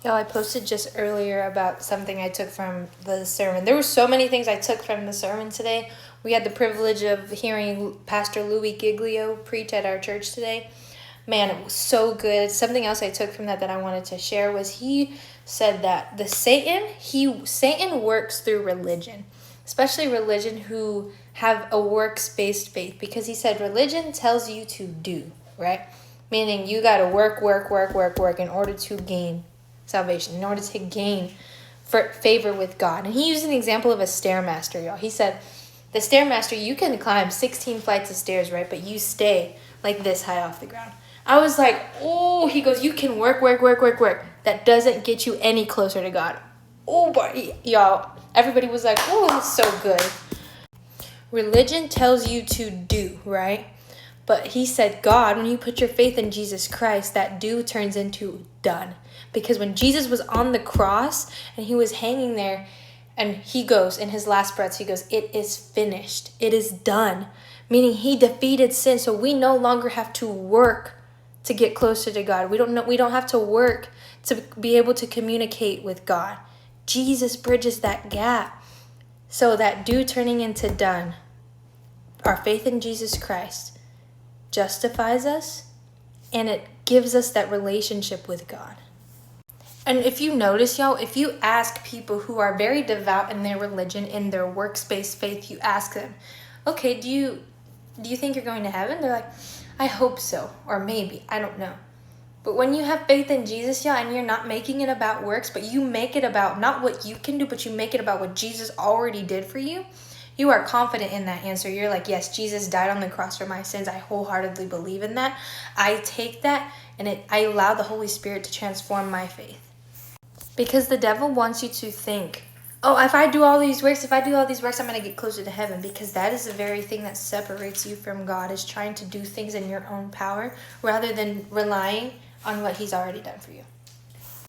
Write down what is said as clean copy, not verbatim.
Y'all, I posted just earlier about something I took from the sermon. There were so many things I took from the sermon today. We had the privilege of hearing Pastor Louis Giglio preach at our church today. Man, it was so good. Something else I took from that I wanted to share was he said that Satan works through religion, especially religion who have a works-based faith, because he said religion tells you to do, right? Meaning you got to work in order to gain salvation, in order to gain favor with God. And he used an example of a stairmaster, y'all. He said, the stairmaster, you can climb 16 flights of stairs, right? But you stay like this high off the ground. I was like, oh, he goes, you can work. That doesn't get you any closer to God. Oh, boy, y'all. Everybody was like, oh, that's so good. Religion tells you to do, right? But he said, God, when you put your faith in Jesus Christ, that do turns into done. Because when Jesus was on the cross and he was hanging there, and he goes, in his last breaths, he goes, it is finished. It is done. Meaning he defeated sin. So we no longer have to work to get closer to God. We don't have to work to be able to communicate with God. Jesus bridges that gap. So that do turning into done, our faith in Jesus Christ justifies us, and it gives us that relationship with God. And if you notice, y'all, if you ask people who are very devout in their religion, in their works-based faith, you ask them, okay, do you think you're going to heaven? They're like, I hope so, or maybe, I don't know. But when you have faith in Jesus, y'all, and you're not making it about works, but you make it about not what you can do, but you make it about what Jesus already did for you, you are confident in that answer. You're like, yes, Jesus died on the cross for my sins. I wholeheartedly believe in that. I take that, and I allow the Holy Spirit to transform my faith. Because the devil wants you to think, oh, if I do all these works, I'm going to get closer to heaven. Because that is the very thing that separates you from God, is trying to do things in your own power rather than relying on what he's already done for you.